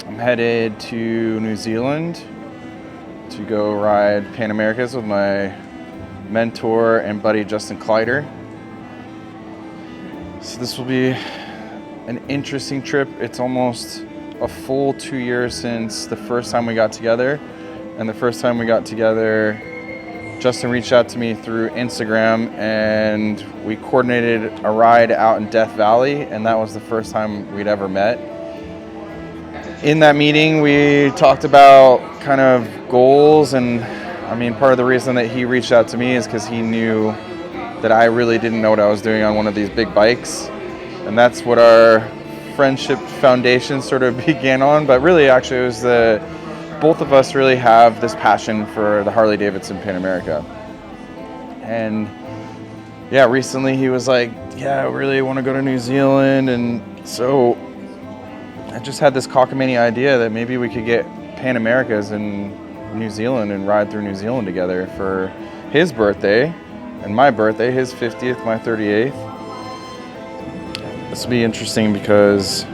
I'm headed to New Zealand to go ride Pan Americas with my mentor and buddy Justin Kleiter. So this will be an interesting trip. It's almost a full 2 years since the first time we got together. And the first time we got together, Justin reached out to me through Instagram and we coordinated a ride out in Death Valley, and that was the first time we'd ever met. In that meeting, we talked about kind of goals, and I mean, part of the reason that he reached out to me is because he knew that I really didn't know what I was doing on one of these big bikes. And that's what our friendship foundation sort of began on. But really, actually, it was both of us really have this passion for the Harley-Davidson Pan America. And yeah, recently he was like, yeah, I really want to go to New Zealand. And so I just had this cockamamie idea that maybe we could get Pan Americas in New Zealand and ride through New Zealand together for his birthday and my birthday, his 50th, my 38th. This will be interesting because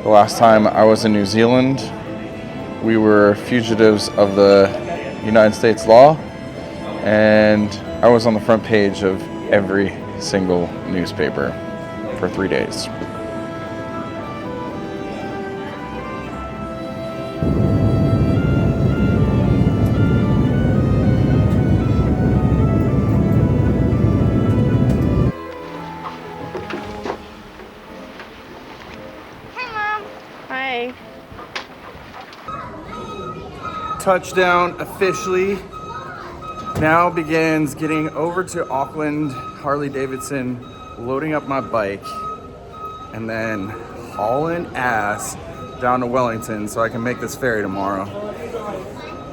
the last time I was in New Zealand, we were fugitives of the United States law, and I was on the front page of every single newspaper for 3 days. Touchdown officially. Now begins getting over to Auckland Harley-Davidson, loading up my bike, and then hauling ass down to Wellington so I can make this ferry tomorrow.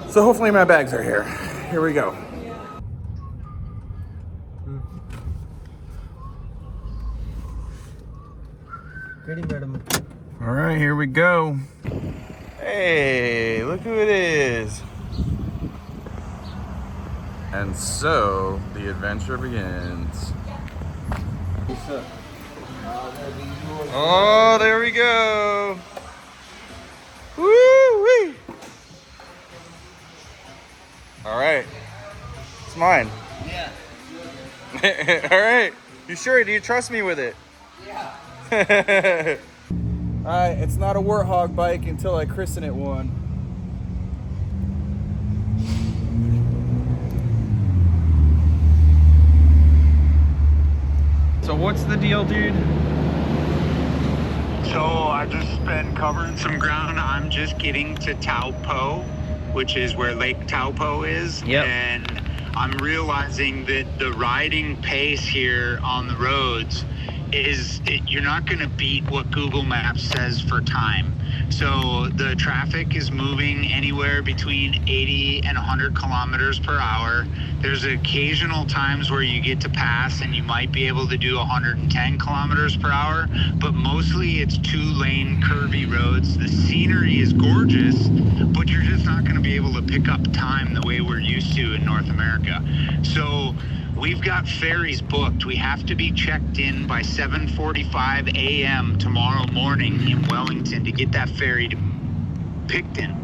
So hopefully my bags are here. Here we go. All right, here we go. Hey, look who it is. And so the adventure begins. Oh, there we go. Woo-wee. All right, it's mine. Yeah. All right, you sure? Do you trust me with it? Yeah. Alright, it's not a Warthog bike until I christen it one. So what's the deal, dude? So I've just been covering some ground. I'm just getting to Taupo, which is where Lake Taupo is. Yep. And I'm realizing that the riding pace here on the roads you're not going to beat what Google Maps says for time. So the traffic is moving anywhere between 80 and 100 kilometers per hour. There's occasional times where you get to pass and you might be able to do 110 kilometers per hour, but mostly it's 2-lane curvy roads. The scenery is gorgeous, but you're just not going to be able to pick up time the way we're used to in North America. So we've got ferries booked. We have to be checked in by 7:45 a.m. tomorrow morning in Wellington to get that ferry to Picton.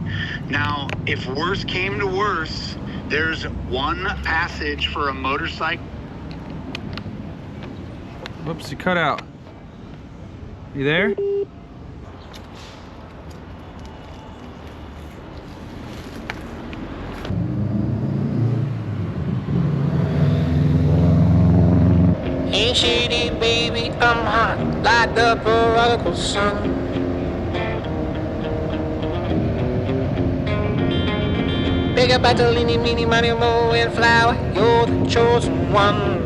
Now, if worse came to worse, there's one passage for a motorcycle. Whoops, you cut out. You there? Ain't shady, baby, I'm hot, like the prodigal son. Big up battle, eeny, meeny, miny, moe, and flower, you're the chosen one.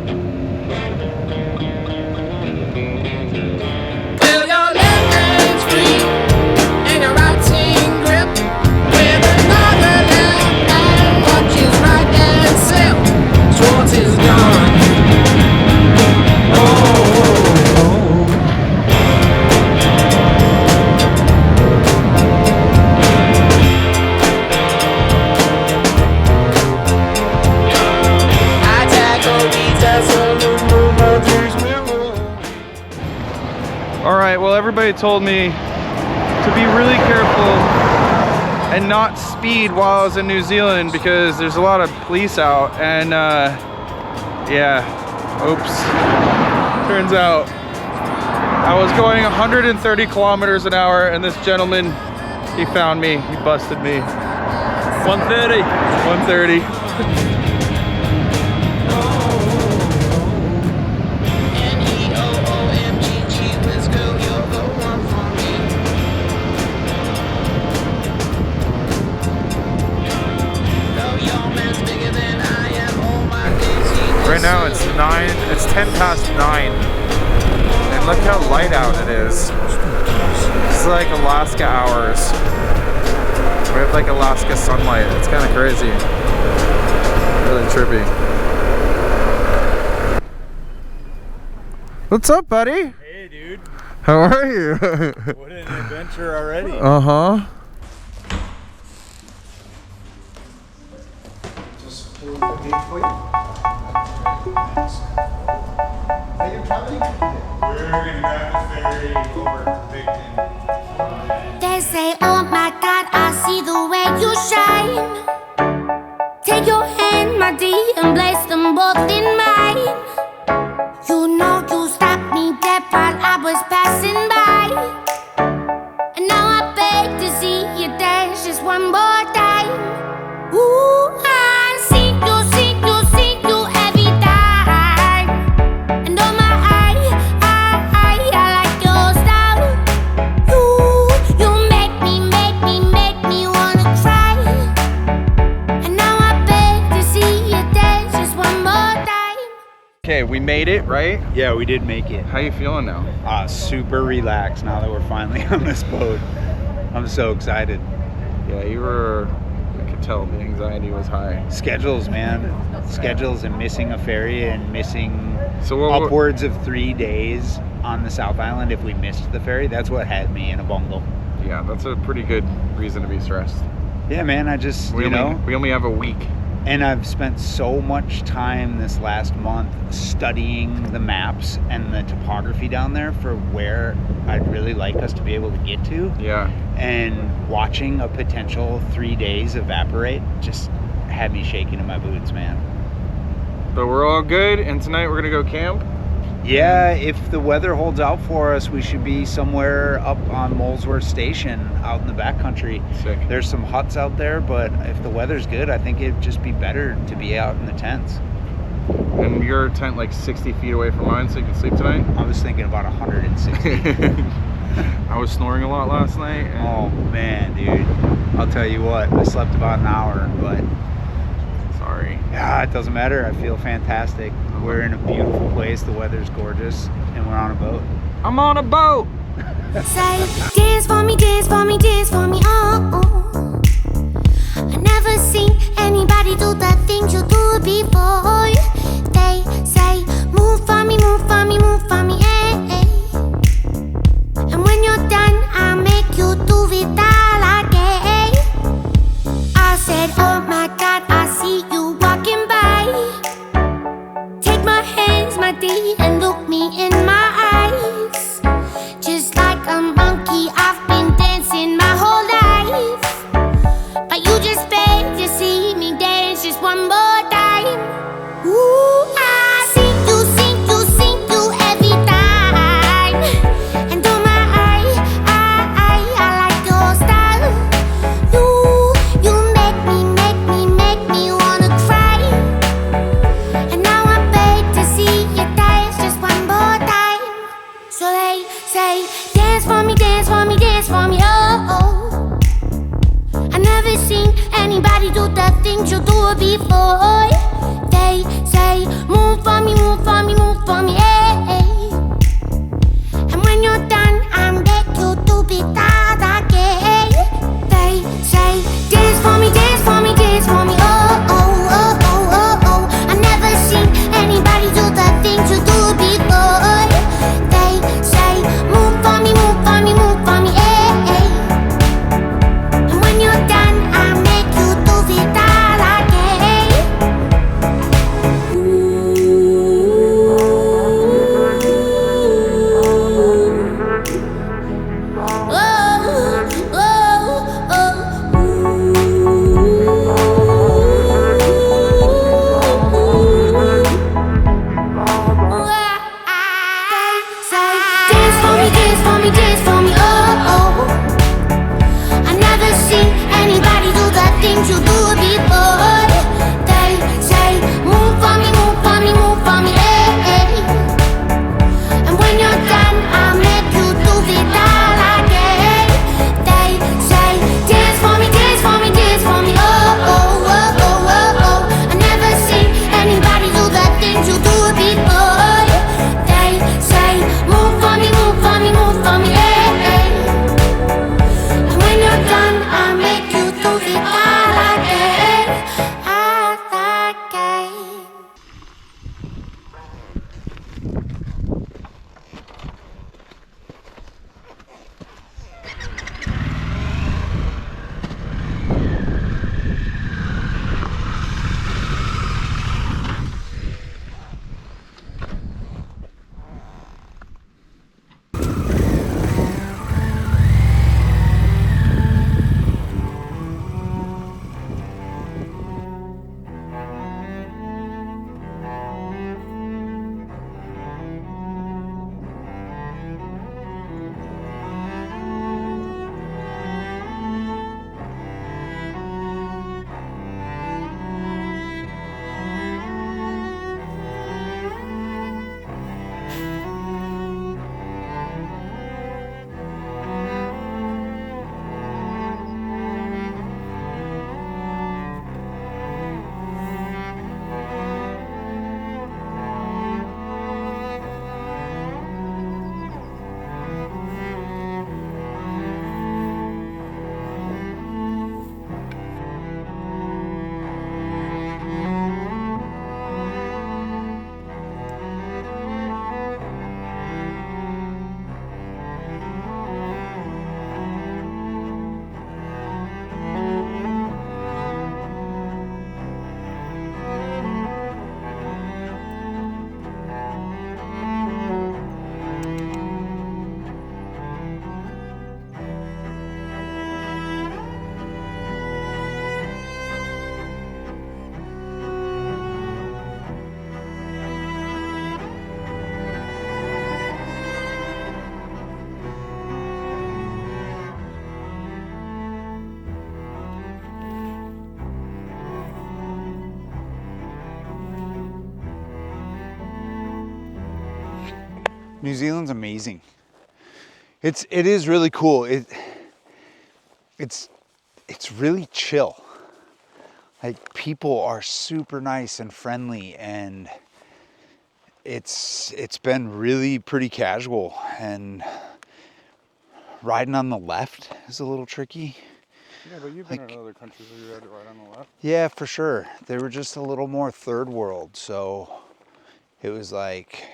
Till your left hand's free, and your right hand grip, with another left hand watches right hand slip, Schwartz is gone. All right, well, everybody told me to to be really careful and not speed while I was in New Zealand because there's a lot of police out, and yeah, oops. Turns out I was going 130 kilometers an hour, and this gentleman, he found me, he busted me. 130. 130. Right now it's 10 past 9. And look how light out it is. It's like Alaska hours. We have like Alaska sunlight. It's kind of crazy. Really trippy. What's up, buddy? Hey, dude. How are you? What an adventure already. Uh-huh. Just pull the gate for you. Are you traveling? We're gonna grab the ferry over to Victon. They say, oh my God, I see the way you shine. Take your hand, my dear, and place them both in mine. You know you stopped me dead while I was passing by. And now I beg to see you dance just one more time. Ooh, I see you every time. And oh my, I like your style. You make me wanna cry. And now I beg to see you dance just one more time. Okay, we made it, right? Yeah, we did make it. How you feeling now? Super relaxed now that we're finally on this boat. I'm so excited. Yeah, you were, I could tell the anxiety was high. Schedules, man. Schedules and missing a ferry and missing So what, upwards of 3 days on the South Island if we missed the ferry. That's what had me in a bungle. yeah, that's a pretty good reason to be stressed. Yeah, man, I just, We only have a week. And I've spent so much time this last month studying the maps and the topography down there for where I'd really like us to be able to get to. Yeah. And watching a potential 3 days evaporate just had me shaking in my boots, man. But we're all good, and tonight we're gonna go camp. Yeah, if the weather holds out for us, we should be somewhere up on Molesworth Station out in the backcountry. Sick. There's some huts out there, but if the weather's good, I think it'd just be better to be out in the tents. And your tent like 60 feet away from mine, so you can sleep tonight? I was thinking about 160. I was snoring a lot last night. And Oh man, dude. I'll tell you what, I slept about an hour, but sorry. yeah, it doesn't matter. I feel fantastic. We're in a beautiful place, the weather's gorgeous, and we're on a boat. I'm on a boat! Say, dance for me, dance for me, dance for me, oh. I never seen anybody do the things you do before. They say, move for me, move for me, move for me, eh. And when you're done, I'll make you do it all again. I said, oh my God, I see you walking by. Take my hands, my dear, and look me in my eyes. Just like a monkey, I've been New Zealand's amazing. It is really cool. It's really chill. Like, people are super nice and friendly, and it's been really pretty casual. And riding on the left is a little tricky. Yeah, but you've been in other countries where you had to ride on the left. Yeah, for sure. They were just a little more third world, so it was like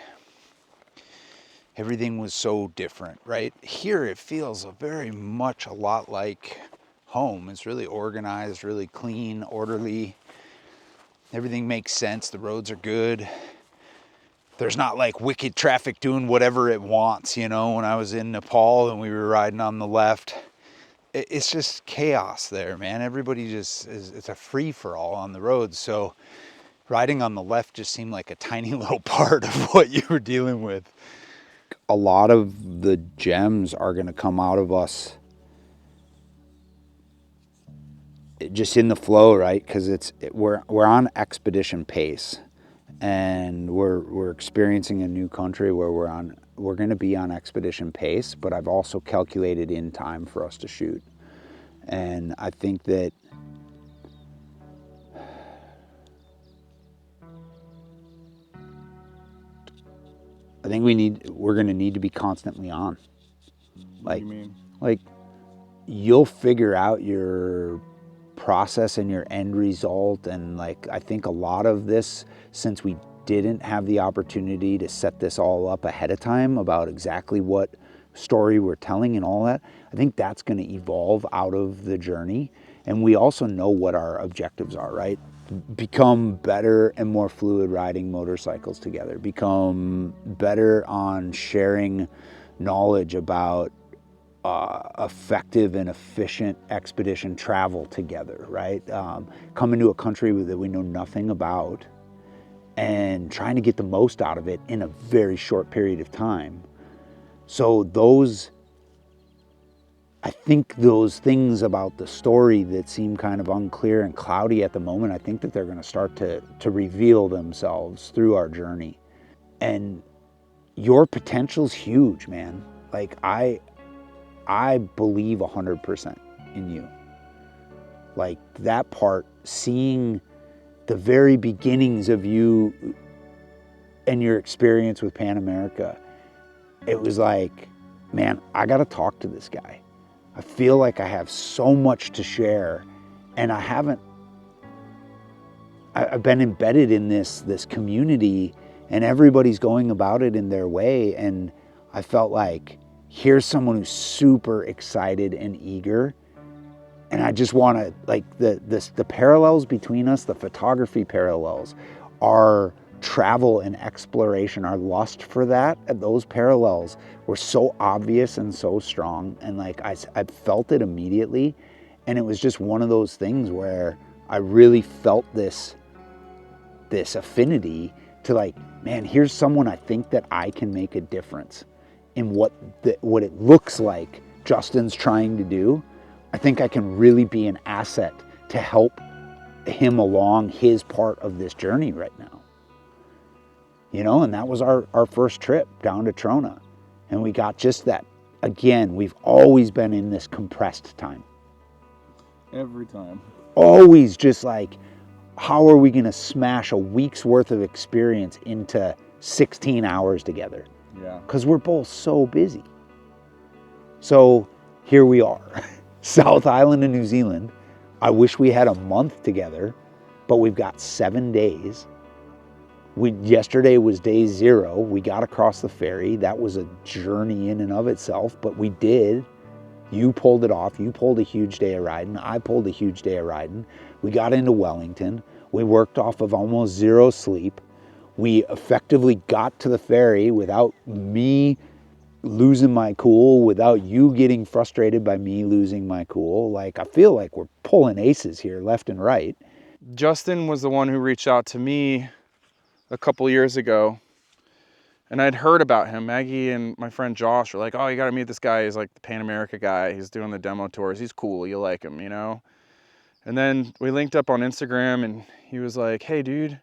everything was so different, right? Here it feels very much a lot like home. It's really organized, really clean, orderly. Everything makes sense. The roads are good. There's not like wicked traffic doing whatever it wants, you know. When I was in Nepal and we were riding on the left, it's just chaos there, man. Everybody just it's a free-for-all on the roads. So riding on the left just seemed like a tiny little part of what you were dealing with. A lot of the gems are going to come out of us just in the flow, right? Because we're on expedition pace, and we're experiencing a new country where we're going to be on expedition pace. But I've also calculated in time for us to shoot, and I think that we're going to need to be constantly on. Like, What do you mean? Like, you'll figure out your process and your end result. And like, I think a lot of this, since we didn't have the opportunity to set this all up ahead of time about exactly what story we're telling and all that, I think that's going to evolve out of the journey. And we also know what our objectives are, right? Become better and more fluid riding motorcycles together, become better on sharing knowledge about effective and efficient expedition travel together, right? Come into a country that we know nothing about and trying to get the most out of it in a very short period of time. So I think those things about the story that seem kind of unclear and cloudy at the moment, I think that they're going to start to reveal themselves through our journey. And your potential's huge, man. Like, I believe 100% in you. Like, that part, seeing the very beginnings of you and your experience with Pan America, it was like, man, I got to talk to this guy. I feel like I have so much to share, and I've been embedded in this community, and everybody's going about it in their way, and I felt like, here's someone who's super excited and eager, and I just want to, like, the parallels between us, the photography parallels, our travel and exploration, our lust for that, and those parallels were so obvious and so strong, and like I felt it immediately, and it was just one of those things where I really felt this affinity to, like, man, here's someone I think that I can make a difference in what it looks like Justin's trying to do. I think I can really be an asset to help him along his part of this journey right now. You know, and that was our first trip down to Trona. And we got just that. Again, we've always been in this compressed time. Every time. Always just like, how are we going to smash a week's worth of experience into 16 hours together? Yeah. Because we're both so busy. So here we are, South Island of New Zealand. I wish we had a month together, but we've got 7 days. Yesterday was day 0. We got across the ferry. That was a journey in and of itself, but we did. You pulled it off. You pulled a huge day of riding. I pulled a huge day of riding. We got into Wellington. We worked off of almost 0 sleep. We effectively got to the ferry without me losing my cool, without you getting frustrated by me losing my cool. Like, I feel like we're pulling aces here left and right. Justin was the one who reached out to me a couple years ago, and I'd heard about him. Maggie and my friend Josh were like, oh, you got to meet this guy. He's like the Pan America guy. He's doing the demo tours. He's cool. You like him, you know? And then we linked up on Instagram, and he was like, hey, dude,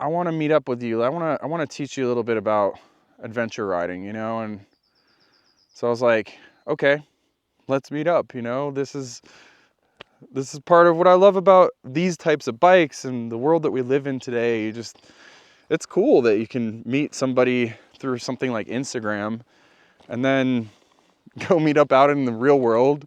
I want to meet up with you. I want to teach you a little bit about adventure riding, you know? And so I was like, okay, let's meet up, you know? This is part of what I love about these types of bikes and the world that we live in today. It's cool that you can meet somebody through something like Instagram and then go meet up out in the real world,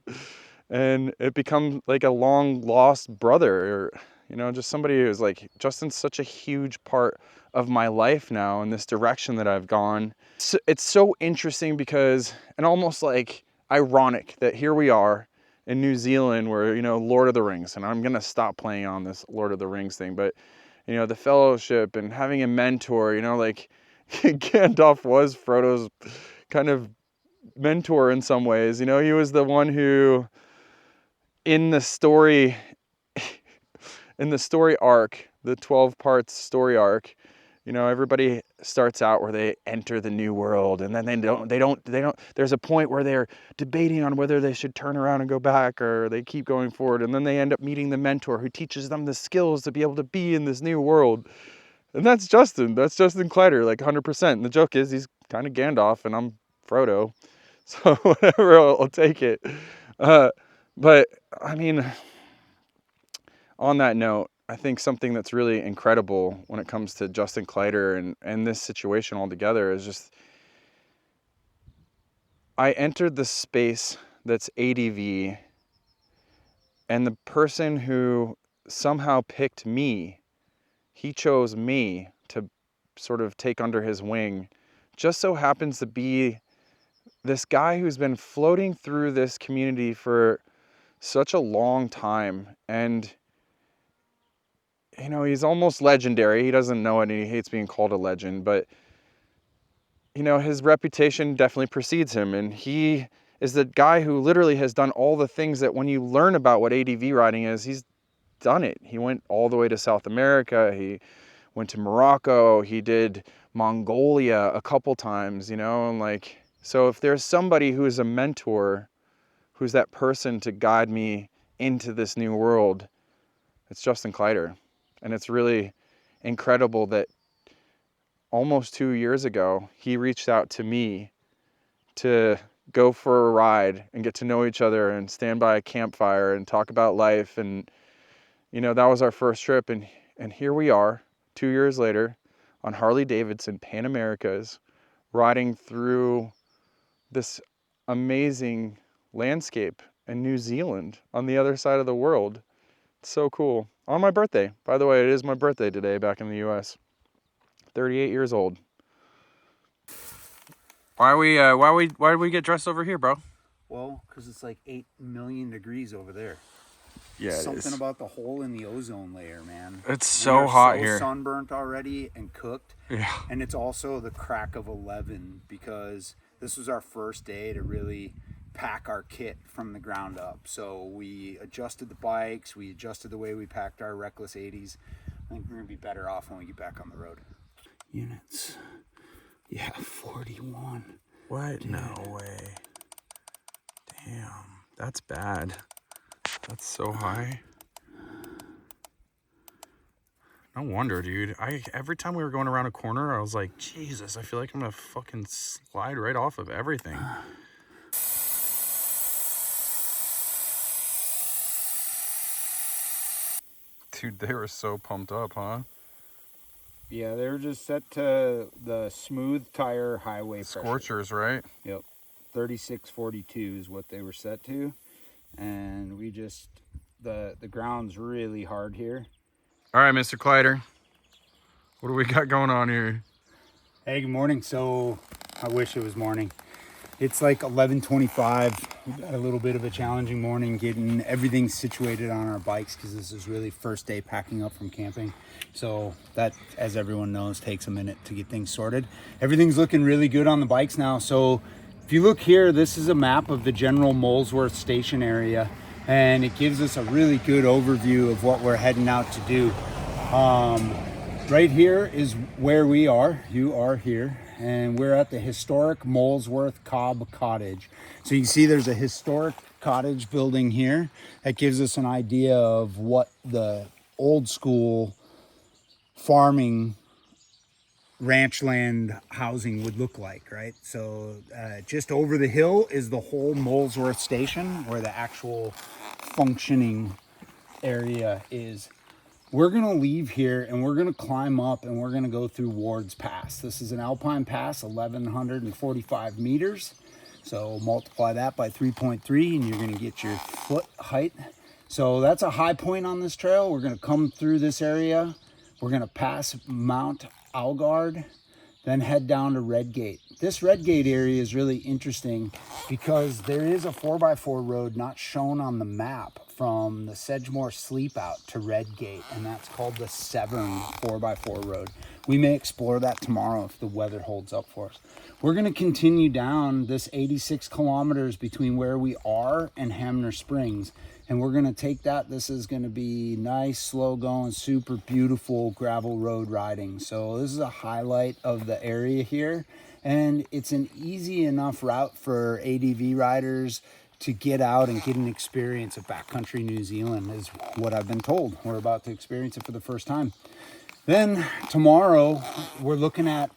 and it becomes like a long lost brother, or, you know, just somebody who's like, Justin's such a huge part of my life now in this direction that I've gone. It's so interesting because, and almost like ironic that here we are in New Zealand where, you know, Lord of the Rings, and I'm gonna stop playing on this Lord of the Rings thing, but, you know, the fellowship and having a mentor, you know, like Gandalf was Frodo's kind of mentor in some ways. You know, he was the one who in the story arc, the 12 parts story arc, you know, everybody starts out where they enter the new world, and then they don't, there's a point where they're debating on whether they should turn around and go back, or they keep going forward, and then they end up meeting the mentor who teaches them the skills to be able to be in this new world. And that's Justin Kleiter, like 100%. And the joke is he's kind of Gandalf and I'm Frodo. So whatever, I'll take it. But I mean, on that note, I think something that's really incredible when it comes to Justin Kleiter and this situation altogether is just, I entered the space that's ADV, and the person who somehow picked me, he chose me to sort of take under his wing, just so happens to be this guy who's been floating through this community for such a long time. And, you know, he's almost legendary. He doesn't know it and he hates being called a legend, but, you know, his reputation definitely precedes him. And he is the guy who literally has done all the things that when you learn about what ADV riding is, he's done it. He went all the way to South America. He went to Morocco. He did Mongolia a couple times, you know, and like, so if there's somebody who is a mentor, who's that person to guide me into this new world, it's Justin Kleiter. And it's really incredible that almost 2 years ago, he reached out to me to go for a ride and get to know each other and stand by a campfire and talk about life. And, you know, that was our first trip. And here we are 2 years later on Harley-Davidson Pan Americas, riding through this amazing landscape in New Zealand on the other side of the world. It's so cool. On my birthday. By the way, it is my birthday today back in the US. 38 years old. Why did we get dressed over here, bro? Well, because it's like 8 million degrees over there. Yeah, Something about the hole in the ozone layer, man. It's so hot here. Sunburnt already and cooked. Yeah. And it's also the crack of 11 because this was our first day to really pack our kit from the ground up. So we adjusted the bikes, we adjusted the way we packed our Reckless 80s. I think we're gonna be better off when we get back on the road. Units. Yeah, 41. What? Dude. No way. Damn, that's bad. That's so high. No wonder, dude. Every time we were going around a corner, I was like, Jesus, I feel like I'm gonna fucking slide right off of everything. Dude, they were so pumped up, huh? Yeah, they were just set to the smooth tire highway pressure. Scorchers, right? Yep. 3642 is what they were set to. And we just, the ground's really hard here. All right, Mr. Kleiter. What do we got going on here? Hey, good morning. So, I wish it was morning. It's like 11:25. We've got a little bit of a challenging morning getting everything situated on our bikes because this is really first day packing up from camping. So that, as everyone knows, takes a minute to get things sorted. Everything's looking really good on the bikes now. So if you look here, this is a map of the general Molesworth station area, and it gives us a really good overview of what we're heading out to do. Right here is where we are. You are here. And we're at the historic Molesworth Cobb Cottage. So you can see there's a historic cottage building here that gives us an idea of what the old school farming ranchland housing would look like, right? So just over the hill is the whole Molesworth station where the actual functioning area is. We're gonna leave here and we're gonna climb up and we're gonna go through Ward's Pass. This is an alpine pass, 1,145 meters. So multiply that by 3.3 and you're gonna get your foot height. So that's a high point on this trail. We're gonna come through this area. We're gonna pass Mount Algard, then head down to Redgate. This Redgate area is really interesting because there is a 4x4 road not shown on the map from the Sedgemoor Sleep Out to Redgate, and that's called the Severn 4x4 road. We may explore that tomorrow if the weather holds up for us. We're going to continue down this 86 kilometers between where we are and Hamner Springs, and we're going to take that. This is going to be nice, slow going, super beautiful gravel road riding. So this is a highlight of the area here, and it's an easy enough route for ADV riders to get out and get an experience of backcountry New Zealand, is what I've been told. We're about to experience it for the first time. Then tomorrow we're looking at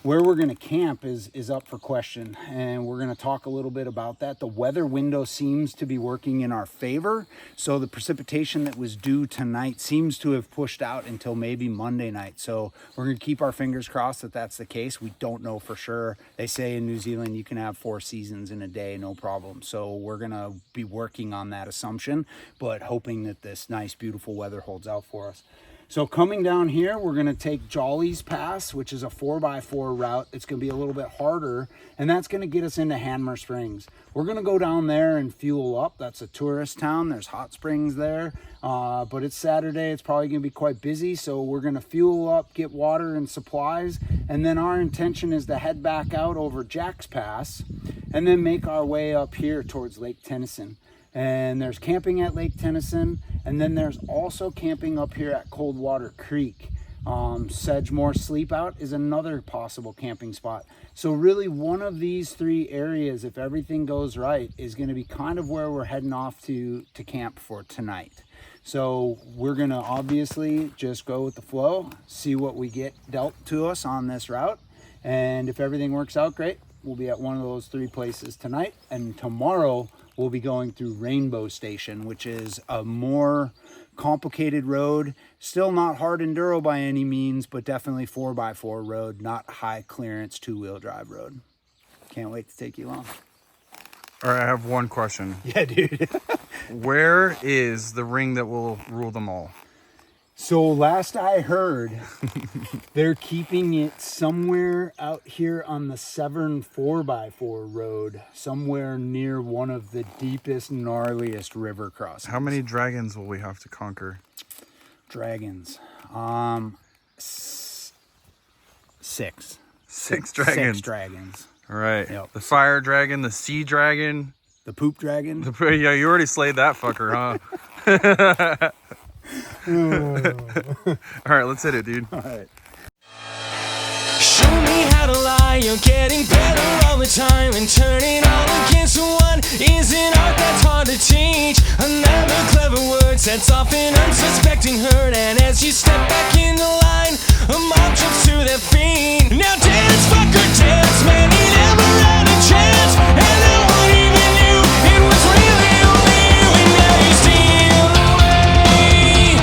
where we're going to camp is up for question, and we're going to talk a little bit about that. The weather window seems to be working in our favor, so the precipitation that was due tonight seems to have pushed out until maybe Monday night. So we're going to keep our fingers crossed that that's the case. We don't know for sure. They say in New Zealand you can have 4 seasons in a day, no problem. So we're going to be working on that assumption, but hoping that this nice, beautiful weather holds out for us. So coming down here, we're going to take Jolly's Pass, which is a 4x4 route. It's going to be a little bit harder, and that's going to get us into Hamner Springs. We're going to go down there and fuel up. That's a tourist town. There's hot springs there, but it's Saturday. It's probably going to be quite busy, so we're going to fuel up, get water and supplies, and then our intention is to head back out over Jack's Pass and then make our way up here towards Lake Tennyson. And there's camping at Lake Tennyson, and then there's also camping up here at Coldwater Creek. Sedgemoor Sleep Out is another possible camping spot. So really one of these 3 areas, if everything goes right, is going to be kind of where we're heading off to camp for tonight. So we're going to obviously just go with the flow, see what we get dealt to us on this route, and if everything works out great, we'll be at one of those 3 places tonight, and tomorrow we'll be going through Rainbow Station, which is a more complicated road. Still not hard enduro by any means, but definitely 4x4 road, not high clearance 2-wheel drive road. Can't wait to take you along. All right, I have one question. Yeah, dude. Where is the ring that will rule them all? So last I heard, they're keeping it somewhere out here on the Severn 4x4 road, somewhere near one of the deepest, gnarliest river crossings. How many dragons will we have to conquer? Dragons. 6. 6 dragons. 6 dragons. All right. Yep. The fire dragon, the sea dragon. The poop dragon. Yeah, you already slayed that fucker, huh? All right, let's hit it, dude. All right. Show me how to lie, you're getting better all the time, and turning all against one is an art that's hard to teach. Another clever word sets off an unsuspecting herd, and as you step back in the line, a mob jumps to their feet. Now dance, fucker, dance, man, he never had a chance, and no one even knew it was really only you, and now you steal away.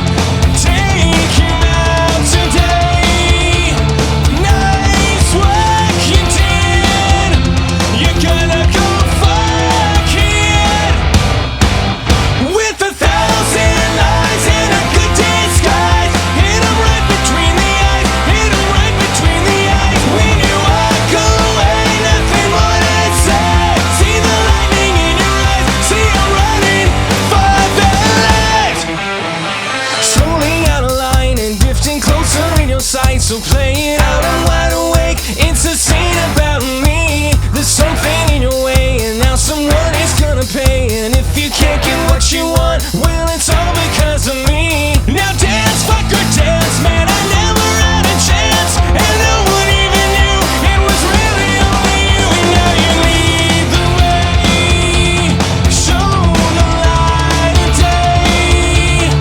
Take him out today. Nice work you did. You're gonna go fuck it with 1,000 lies and a good disguise. Hit 'em right between the eyes. Hit 'em right between the eyes. When you walk away, nothing more to say. See the lightning in your eyes. See you running for the light. Slowly out of line and drifting closer in your sight. So play it out, I'm wide awake. It's a scene about me. There's something in your way, and now someone is gonna pay. And if you can't get what you want, well, it's all because of me. Now dance, fucker, dance, man, I never had a chance, and no one even knew it was really only you. And now you lead the way. Show the light of day.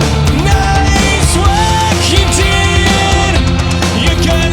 Nice work you did. You're gonna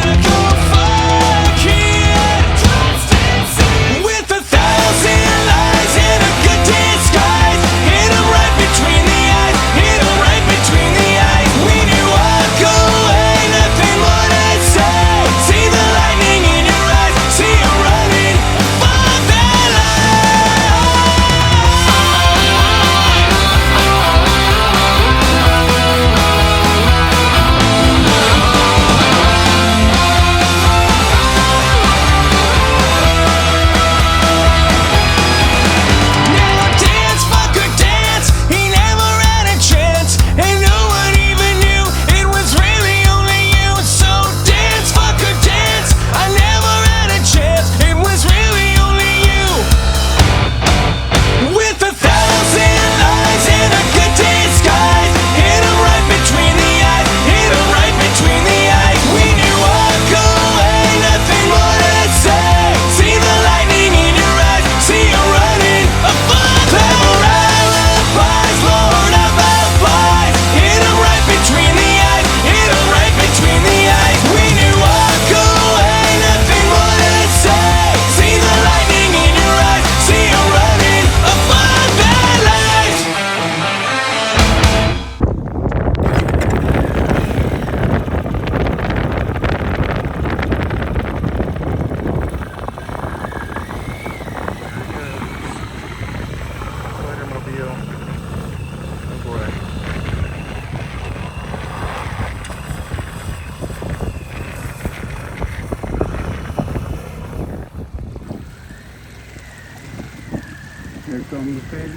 Pony's pretty,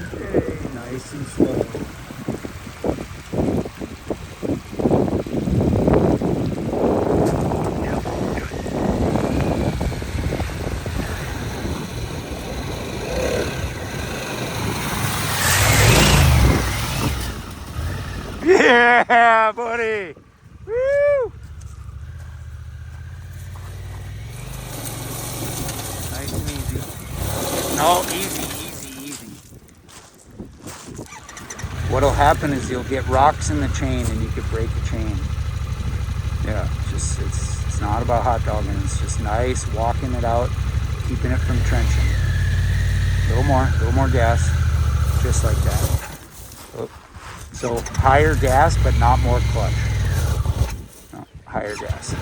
nice and slow. Yeah, buddy! Woo! Nice and easy. No, easy. What'll happen is you'll get rocks in the chain and you could break a chain. Yeah, it's not about hot dogging. It's just nice walking it out, keeping it from trenching. A little more gas, just like that. Oh. So higher gas, but not more clutch. No, higher gas.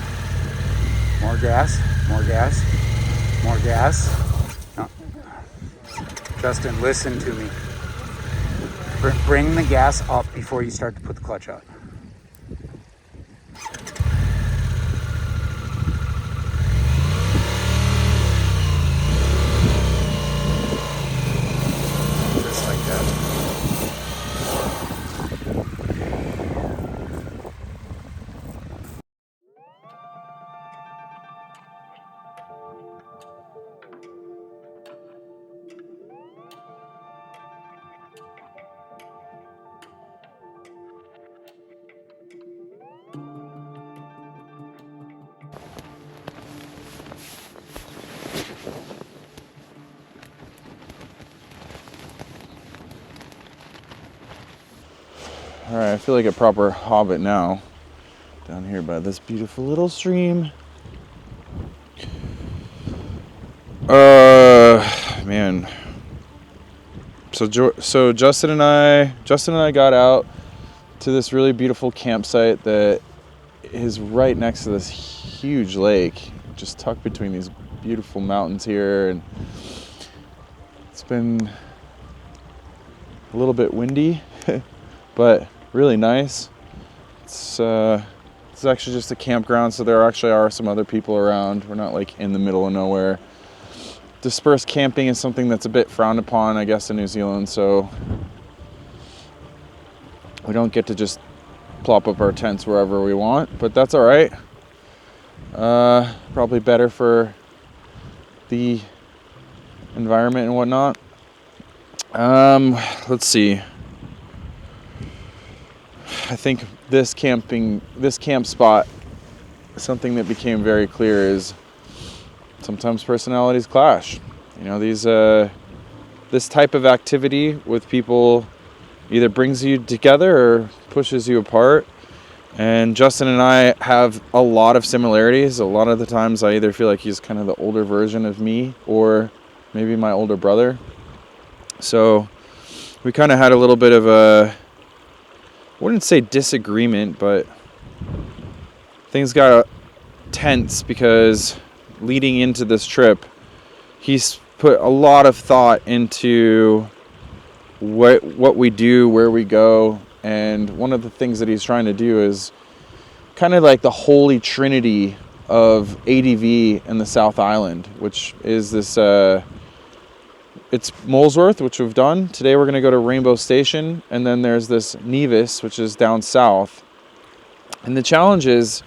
More gas, more gas, more gas. No. Justin, listen to me. Bring the gas up before you start to put the clutch out. Just like that. All right, I feel like a proper hobbit now, down here by this beautiful little stream. Man. So Justin and I got out to this really beautiful campsite that is right next to this huge lake, just tucked between these beautiful mountains here, and it's been a little bit windy, but really nice. It's actually just a campground, so there actually are some other people around. We're not like in the middle of nowhere. Dispersed camping is something that's a bit frowned upon, I guess, in New Zealand, so we don't get to just plop up our tents wherever we want, but that's all right. Probably better for the environment and whatnot. Let's see. I think this camp spot, something that became very clear is sometimes personalities clash. You know, this type of activity with people either brings you together or pushes you apart. And Justin and I have a lot of similarities. A lot of the times I either feel like he's kind of the older version of me or maybe my older brother. So we kind of had a little bit of a, I wouldn't say disagreement, but things got tense because leading into this trip, he's put a lot of thought into what we do, where we go, and one of the things that he's trying to do is kind of like the holy trinity of ADV in the South Island, which is this, it's Molesworth, which we've done. Today we're going to go to Rainbow Station, and then there's this Nevis, which is down south. And the challenge is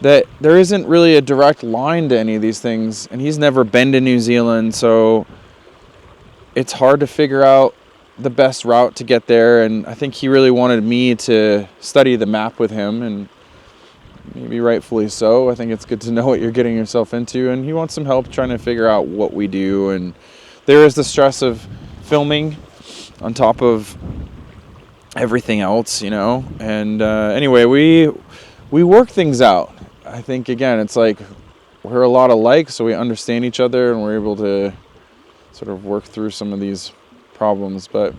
that there isn't really a direct line to any of these things, and he's never been to New Zealand, so it's hard to figure out the best route to get there. And I think he really wanted me to study the map with him, and maybe rightfully so. I think it's good to know what you're getting yourself into, and he wants some help trying to figure out what we do. And there is the stress of filming on top of everything else, you know. And anyway, we work things out. I think, again, it's like we're a lot alike, so we understand each other and we're able to sort of work through some of these problems. But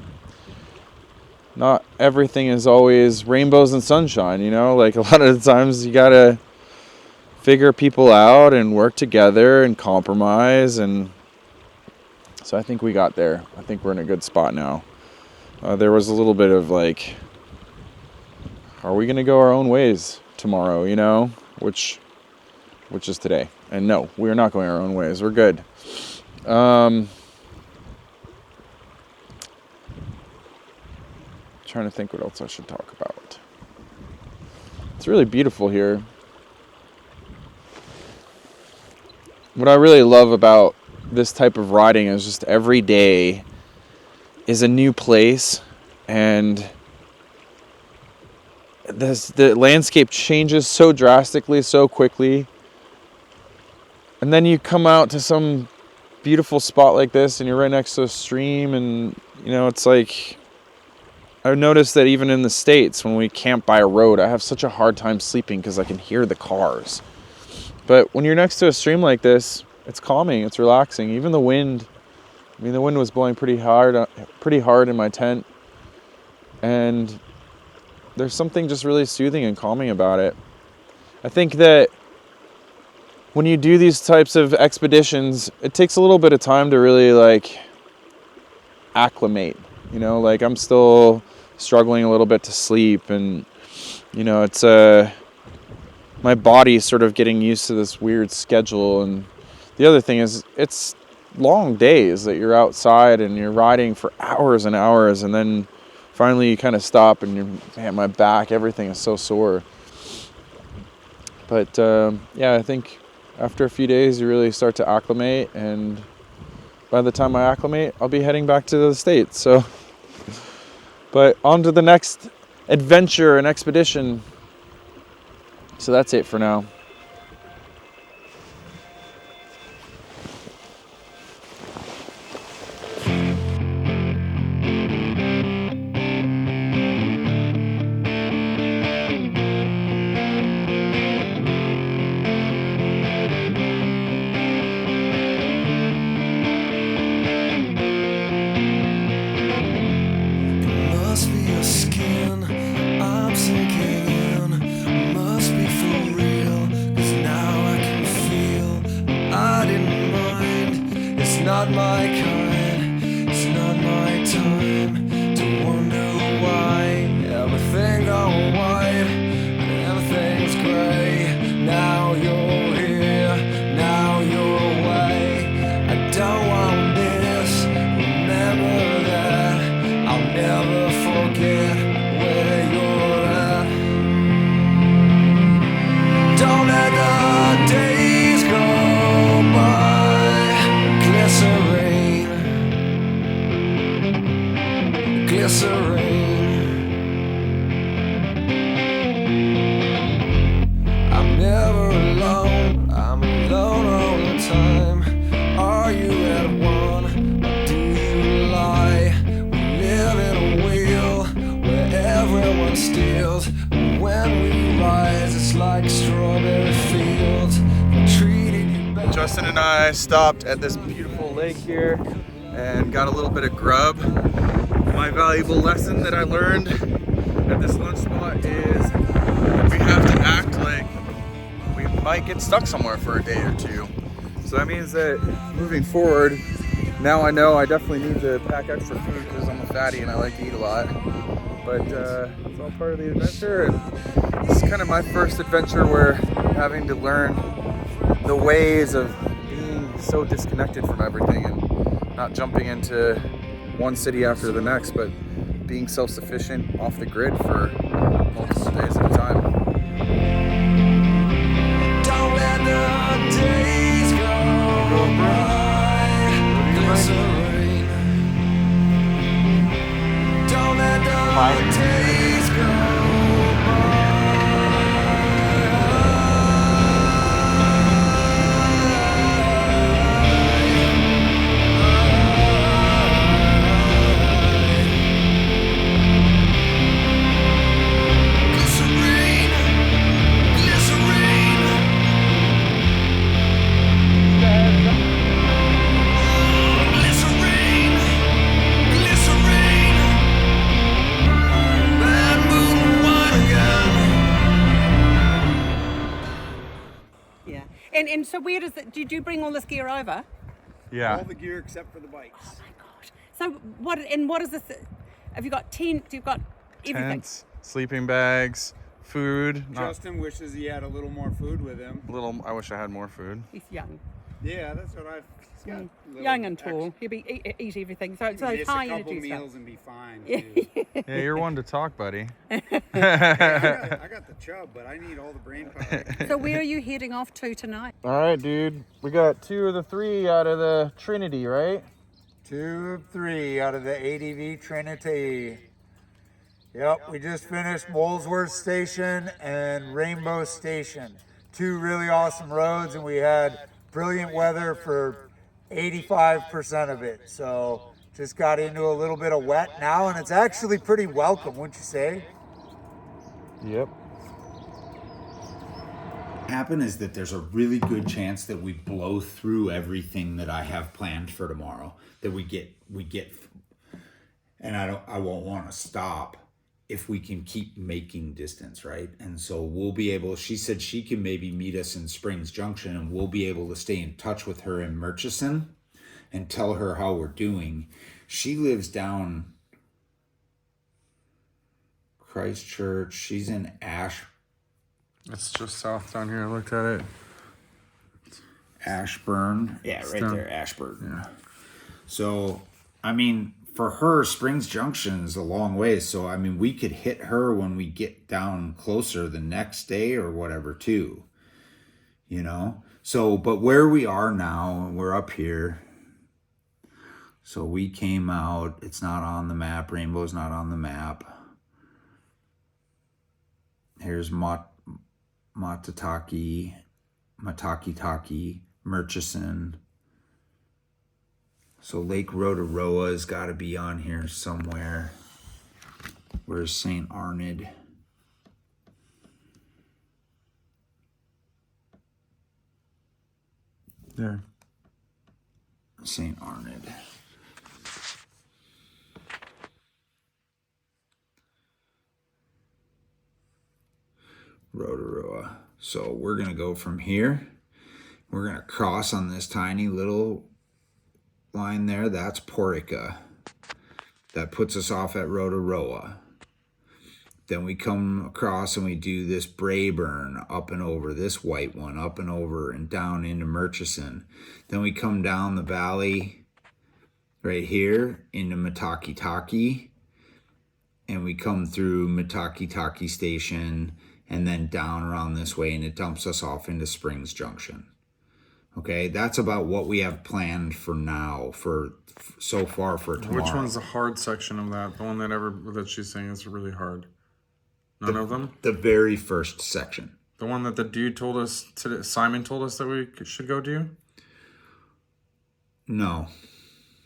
not everything is always rainbows and sunshine, you know? Like, a lot of the times you gotta figure people out and work together and compromise. And so I think we got there. I think we're in a good spot now. There was a little bit of like, are we gonna go our own ways tomorrow, you know? Which is today. And no, we're not going our own ways. We're good. trying to think what else I should talk about. It's really beautiful here. What I really love about this type of riding is just every day is a new place, and the landscape changes so drastically, so quickly. And then you come out to some beautiful spot like this, and you're right next to a stream, and you know, it's like, I've noticed that even in the States, when we camp by a road, I have such a hard time sleeping because I can hear the cars. But when you're next to a stream like this, it's calming, it's relaxing. Even the wind, I mean, the wind was blowing pretty hard in my tent, and there's something just really soothing and calming about it. I think that when you do these types of expeditions, it takes a little bit of time to really like acclimate. You know, like I'm still struggling a little bit to sleep, and you know, it's my body's sort of getting used to this weird schedule. And the other thing is, it's long days that you're outside and you're riding for hours and hours, and then finally you kind of stop and you're, man, my back, everything is so sore. But yeah, I think after a few days you really start to acclimate, and by the time I acclimate, I'll be heading back to the States. So, but on to the next adventure and expedition. So that's it for now. Justin and I stopped at this beautiful lake here and got a little bit of grub. My valuable lesson that I learned at this lunch spot is we have to act like we might get stuck somewhere for a day or two. So that means that moving forward, now I know I definitely need to pack extra food because I'm a fatty and I like to eat a lot. But it's all part of the adventure, and this is kind of my first adventure where I'm having to learn the ways of being so disconnected from everything and not jumping into one city after the next, but being self-sufficient off the grid for multiple days at a time. Don't let the days go by. Don't let the days go by. And so where does it, did you bring all this gear over? Yeah. All the gear except for the bikes. Oh my gosh. So what is this? Have you got tent? You've got everything? Tents, sleeping bags, food. Justin wishes he had a little more food with him. I wish I had more food. He's young. Yeah, that's what I've. He's got little Young and tall. extra- He'll be eat everything. So Miss it's a high couple energy meals stuff. and be fine. Too. Yeah, you're one to talk, buddy. I got the chub, but I need all the brain power. So where are you heading off to tonight? All right, dude. We got 2 of the 3 out of the Trinity, right? 2 of 3 out of the ADV Trinity. Yep, we just finished Molesworth Station and Rainbow Station. 2 really awesome roads, and we had brilliant weather for 85% of it. So just got into a little bit of wet now, and it's actually pretty welcome, wouldn't you say? Yep. Happen is that there's a really good chance that we blow through everything that I have planned for tomorrow, that we get and I won't want to stop if we can keep making distance, right? And so we'll be able, she said she can maybe meet us in Springs Junction, and we'll be able to stay in touch with her in Murchison and tell her how we're doing. She lives down Christchurch. She's in It's just south down here. I looked at it. Ashburn. Yeah, right down there, Ashburn. Yeah. So, I mean, for her, Springs Junction is a long ways. So, I mean, we could hit her when we get down closer the next day or whatever, too. You know? So, but where we are now, we're up here. So we came out. It's not on the map. Rainbow's not on the map. Here's Matakitaki, Murchison. So Lake Rotorua has got to be on here somewhere. Where's St. Arnid? There. St. Arnid. Rotorua. So we're going to go from here. We're going to cross on this tiny little line there. That's Porica. That puts us off at Rotorua. Then we come across and we do this Braeburn up and over, this white one up and over and down into Murchison. Then we come down the valley right here into Matakitaki, and we come through Matakitaki Station and then down around this way, and it dumps us off into Springs Junction. Okay, that's about what we have planned for now, for so far for tomorrow. Which one's the hard section of that? The one that she's saying is really hard. None of them? The very first section. The one that the dude told us, Simon told us that we should go do? No.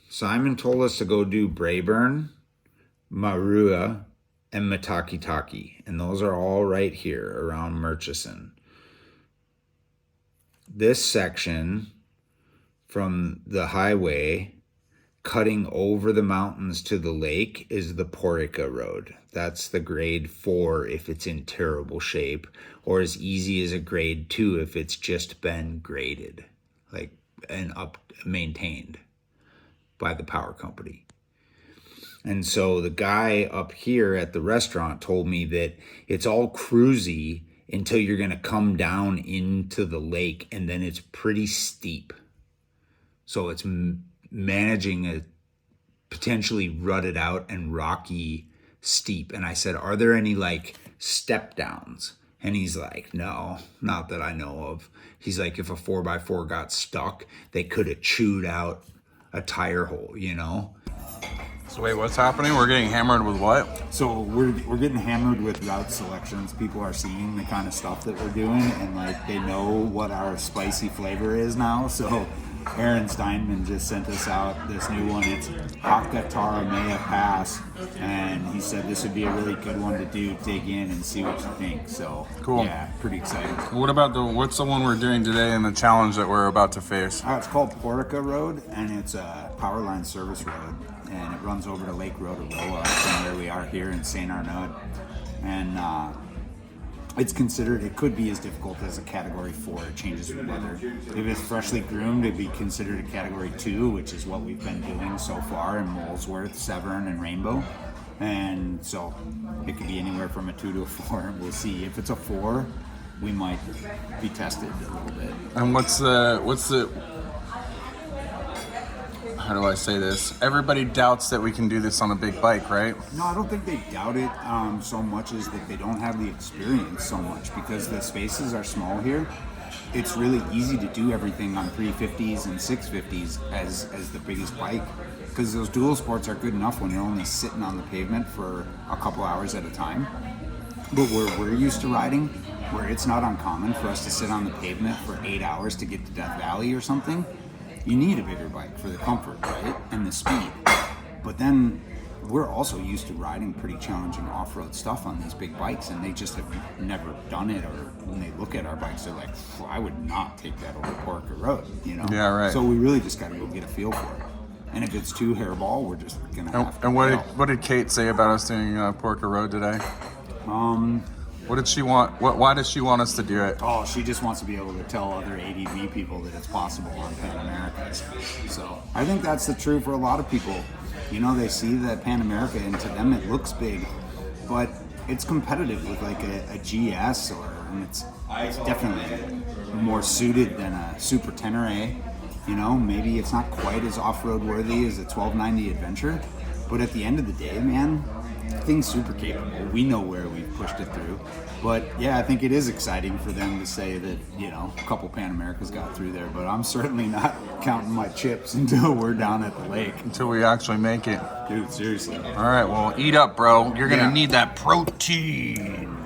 Simon told us to go do Braeburn, Marua, and Matakitaki. And those are all right here around Murchison. This section from the highway cutting over the mountains to the lake is the Porica Road. That's the grade 4 if it's in terrible shape, or as easy as a grade 2 if it's just been graded, like, and up maintained by the power company. And so the guy up here at the restaurant told me that it's all cruisy until you're going to come down into the lake, and then it's pretty steep. So it's managing a potentially rutted out and rocky steep. And I said, are there any like step downs? And he's like, no, not that I know of. He's like, if a 4x4 got stuck, they could have chewed out a tire hole, you know? So wait, what's happening? We're getting hammered with what? So we're getting hammered with route selections. People are seeing the kind of stuff that we're doing, and like they know what our spicy flavor is now. So Aaron Steinman just sent us out this new one. It's Hakataramea Pass, and he said this would be a really good one to do, dig in and see what you think. So cool. Yeah, pretty excited. What about what's the one we're doing today and the challenge that we're about to face? It's called Porica Road, and it's a power line service road, and it runs over to Lake Rotorua from where we are here in St. Arnaud. And it's considered, it could be as difficult as a Category 4. It changes with weather. If it's freshly groomed, it'd be considered a Category 2, which is what we've been doing so far in Molesworth, Severn, and Rainbow. And so it could be anywhere from a 2 to a 4. We'll see. If it's a 4, we might be tested a little bit. And what's the how do I say this? Everybody doubts that we can do this on a big bike, right? No, I don't think they doubt it so much as that they don't have the experience so much, because the spaces are small here. It's really easy to do everything on 350s and 650s as the biggest bike, because those dual sports are good enough when you're only sitting on the pavement for a couple hours at a time. But where we're used to riding, where it's not uncommon for us to sit on the pavement for 8 hours to get to Death Valley or something, you need a bigger bike for the comfort, right? And the speed. But then we're also used to riding pretty challenging off-road stuff on these big bikes, and they just have never done it, or when they look at our bikes, they're like, I would not take that over Porker Road, you know? Yeah, right. So we really just got to go get a feel for it. And if it's too hairball, we're just going to have to. And what did Kate say about us doing Porker Road today? What did she want? Why does she want us to do it? Oh, she just wants to be able to tell other ADV people that it's possible on Pan Americas. So I think that's the truth for a lot of people. You know, they see that Pan America, and to them it looks big, but it's competitive with like a GS, and it's definitely more suited than a Super Tenere. You know, maybe it's not quite as off-road worthy as a 1290 Adventure, but at the end of the day, man, the thing's super capable. We know where we've pushed it through. But yeah, I think it is exciting for them to say that, you know, a couple Pan Americas got through there, but I'm certainly not counting my chips until we're down at the lake. Until we actually make it. Dude, seriously. All right, well, eat up, bro. You're going to need that protein.